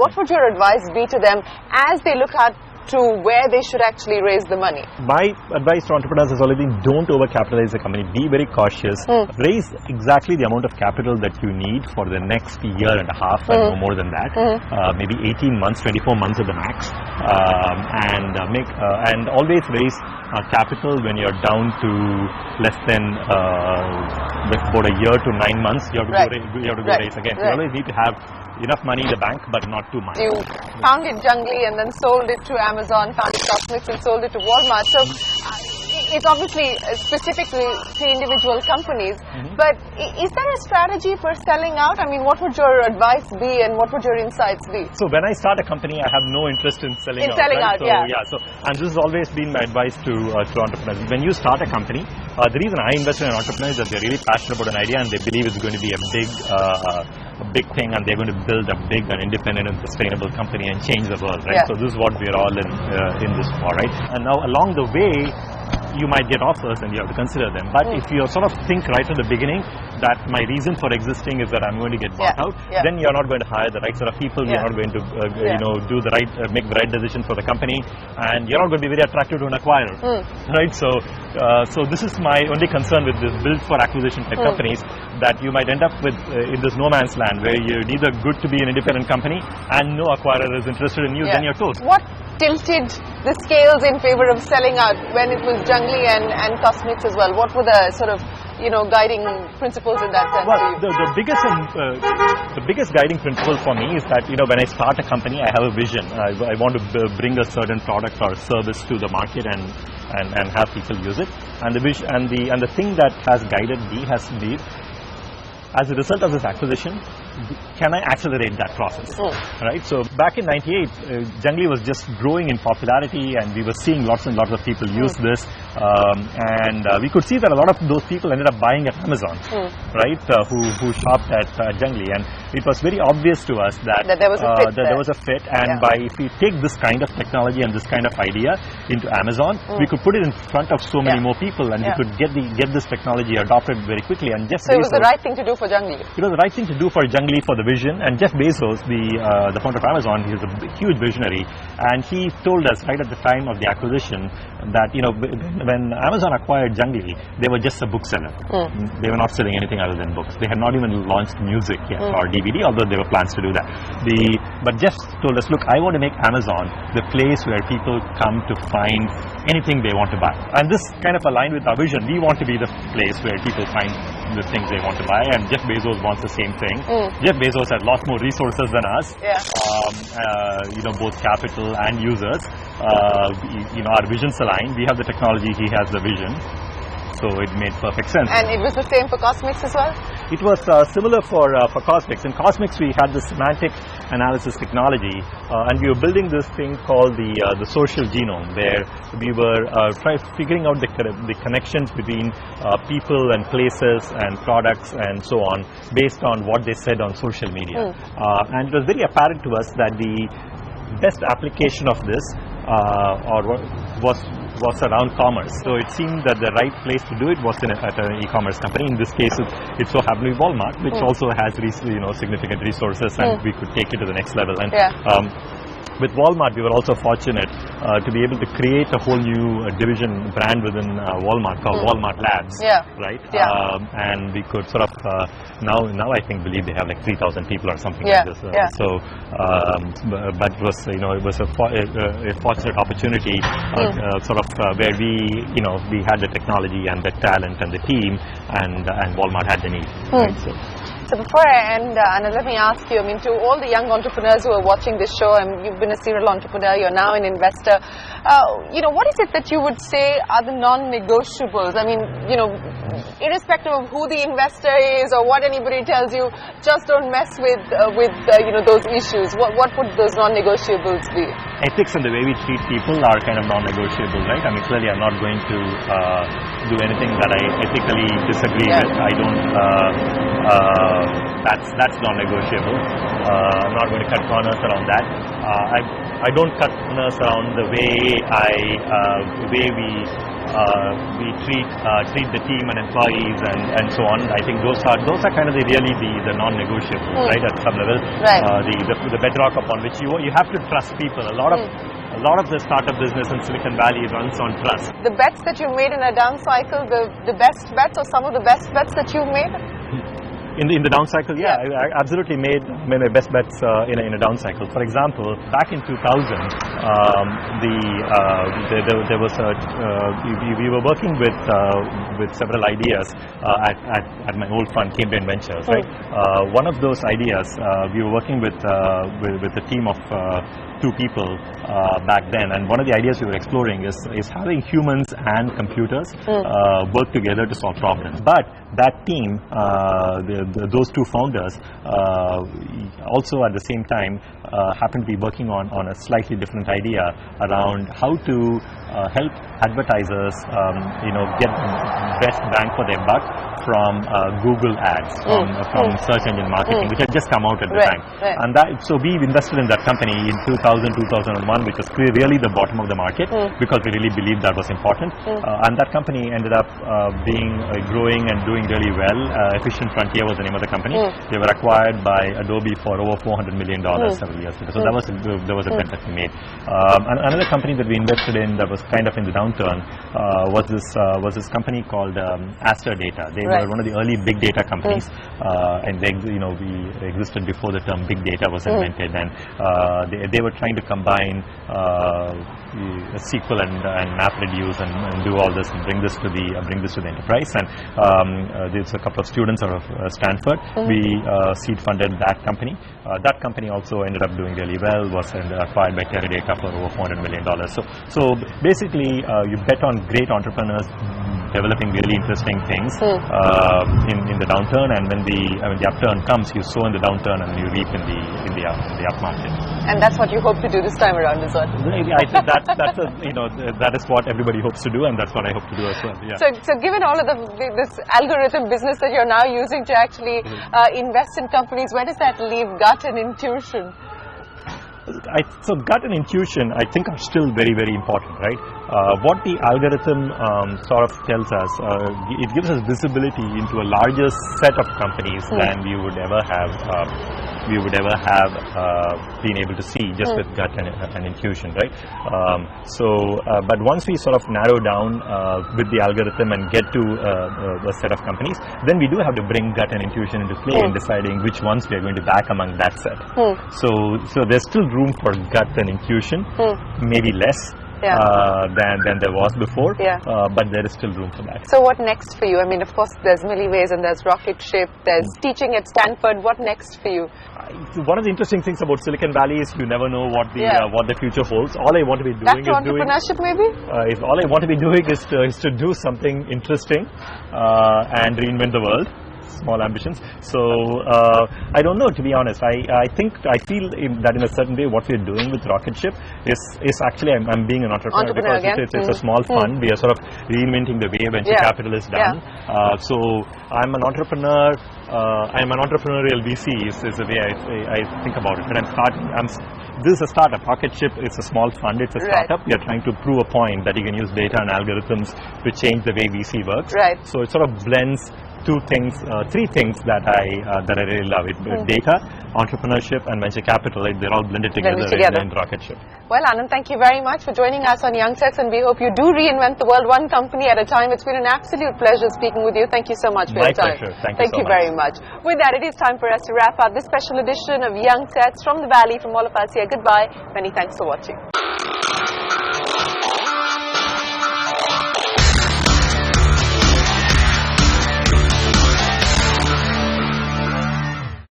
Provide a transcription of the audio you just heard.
what would your advice be to them as they look at to where they should actually raise the money? My advice to entrepreneurs has always been, don't overcapitalize the company. Be very cautious. Raise exactly the amount of capital that you need for the next year and a half and no more than that. Maybe 18 months, 24 months at the max. And always raise capital when you're down to less than about a year to 9 months. You have to go raise again. So you always need to have enough money in the bank, but not too much. You founded Junglee and then sold it to Amazon, founded Cosmix and sold it to Walmart. So it's obviously specific to individual companies. But is there a strategy for selling out? I mean, what would your advice be and what would your insights be? So when I start a company, I have no interest in selling out. And this has always been my advice to entrepreneurs. When you start a company, the reason I invest in an entrepreneur is that they're really passionate about an idea and they believe it's going to be a big thing, and they're going to build a big and independent and sustainable company and change the world, right? So this is what we're all in this for, right? And now along the way, you might get offers and you have to consider them. But if you sort of think right at the beginning that my reason for existing is that I'm going to get bought out, then you're not going to hire the right sort of people. You're not going to, do the right, make the right decision for the company, and you're not going to be very attractive to an acquirer, right? So this is my only concern with this build for acquisition type companies, that you might end up with in this no man's land where you're neither good to be an independent company and no acquirer is interested in you. Then you're toast. What tilted the scales in favor of selling out when it was Junglee and Cosmix as well? What were the sort of guiding principles in that sense? Well, the biggest guiding principle for me is that when I start a company, I have a vision. I want to bring a certain product or service to the market and have people use it. And the vision and the thing that has guided me has been, as a result of this acquisition, can I accelerate that process, right? So back in '98, Junglee was just growing in popularity and we were seeing lots and lots of people use this, and we could see that a lot of those people ended up buying at Amazon, right, who shopped at Junglee, and it was very obvious to us that there was a fit, and if we take this kind of technology and this kind of idea into Amazon, we could put it in front of so many more people, and we could get this technology adopted very quickly. And so it was the right thing to do for Junglee. It was the right thing to do for Junglee, for the vision. And Jeff Bezos, the founder of Amazon, he's a huge visionary, and he told us right at the time of the acquisition that when Amazon acquired Junglee, they were just a bookseller. They were not selling anything other than books. They had not even launched music yet or DVD, although there were plans to do that. But Jeff told us, look, I want to make Amazon the place where people come to find anything they want to buy. And this kind of aligned with our vision. We want to be the place where people find the things they want to buy, and Jeff Bezos wants the same thing. Jeff Bezos has lots more resources than us, both capital and users. Our visions align. We have the technology, he has the vision. So it made perfect sense. And it was the same for Cosmix as well? It was similar for Cosmix. In Cosmix, we had the semantic analysis technology, and we were building this thing called the social genome, where we were figuring out the connections between people and places and products and so on, based on what they said on social media. And it was very apparent to us that the best application of this was around commerce. So it seemed that the right place to do it was at an e-commerce company. In this case, it so happened to be Walmart, which also has significant resources, and we could take it to the next level. And with Walmart, we were also fortunate to be able to create a whole new division brand within Walmart called Walmart Labs, right? And we could sort of now I think believe they have like 3,000 people or something like this. So, but it was it was a fortunate opportunity, where we had the technology and the talent and the team, and Walmart had the need. Right? So before I end, Anand, let me ask you, to all the young entrepreneurs who are watching this show, and you've been a serial entrepreneur, you're now an investor, what is it that you would say are the non-negotiables? Irrespective of who the investor is or what anybody tells you, just don't mess with those issues. What would those non-negotiables be? Ethics and the way we treat people are kind of non-negotiable, right? Clearly I'm not going to do anything that I ethically disagree with. I don't, that's non-negotiable. I'm not going to cut corners around that. I don't cut corners around the way we we treat the team and employees and so on. I think those are kind of the non-negotiables, right? At some level, right. The bedrock upon which you have to trust people. A lot of the startup business in Silicon Valley runs on trust. The bets that you made in a down cycle, the best bets or some of the best bets that you made? In the down cycle, yeah. I absolutely made my best bets in a down cycle. For example, back in 2000, there was we were working with several ideas at my old fund, Cambrian Ventures, right? One of those ideas, we were working with a team of 2 people back then, and one of the ideas we were exploring is having humans and computers work together to solve problems. But that team, those 2 founders, also at the same time happened to be working on a slightly different idea around how to help advertisers, get best bang for their buck from Google ads, from search engine marketing, which had just come out at the time. Right. And so we invested in that company in 2000, 2001, which was really the bottom of the market, because we really believed that was important. And that company ended up being growing and doing really well. Efficient Frontier was the name of the company. They were acquired by Adobe for over $400 million several years ago. So that was a bet that we made. And another company that we invested in that was kind of in the downturn was this company called Aster Data. They were one of the early big data companies, and we existed before the term big data was invented. And they were trying to combine SQL and MapReduce and do all this and bring this to the enterprise. And there's a couple of students out of Stanford. We seed funded that company. That company also ended up doing really well. Was acquired by Teradata for over $400 million. So basically, you bet on great entrepreneurs developing really interesting things in the downturn, and when the upturn comes, you sow in the downturn and you reap in the up market. And that's what you hope to do this time around, is it? I think that is what everybody hopes to do, and that's what I hope to do as well. Yeah. So given all of this algorithm business that you're now using to actually invest in companies, where does that leave gut and intuition? So gut and intuition, I think, are still very, very important, right? What the algorithm sort of tells us, it gives us visibility into a larger set of companies than we would ever have been able to see just with gut and intuition, right? But once we sort of narrow down with the algorithm and get to a set of companies, then we do have to bring gut and intuition into play in deciding which ones we are going to back among that set. So there's still room for gut and intuition, maybe less than there was before, but there is still room for that. So what next for you? I mean, of course, there's Milliways and there's Rocket Ship, there's teaching at Stanford. What next for you? One of the interesting things about Silicon Valley is you never know what the future holds. All I want to be doing Back to entrepreneurship, maybe? All I want to be doing is to do something interesting and reinvent the world. Small ambitions. So I don't know, to be honest. I feel that in a certain way what we're doing with Rocket Ship is actually I'm being an entrepreneur because it's a small fund. We are sort of reinventing the way venture capital is done. So I'm an entrepreneur. I'm an entrepreneurial VC is the way I think about it. But this is a startup. Rocket Ship is a small fund. It's a startup. We are trying to prove a point that you can use data and algorithms to change the way VC works. So it sort of blends three things that I really love. Data, entrepreneurship, and venture capital. They're all blended together in Rocket Ship. Well, Anand, thank you very much for joining us on Young Techs, and we hope you do reinvent the world one company at a time. It's been an absolute pleasure speaking with you. Thank you so much for your time. My pleasure. Thank you very much. With that, it is time for us to wrap up this special edition of Young Techs from the Valley. From all of us here, goodbye. Many thanks for watching.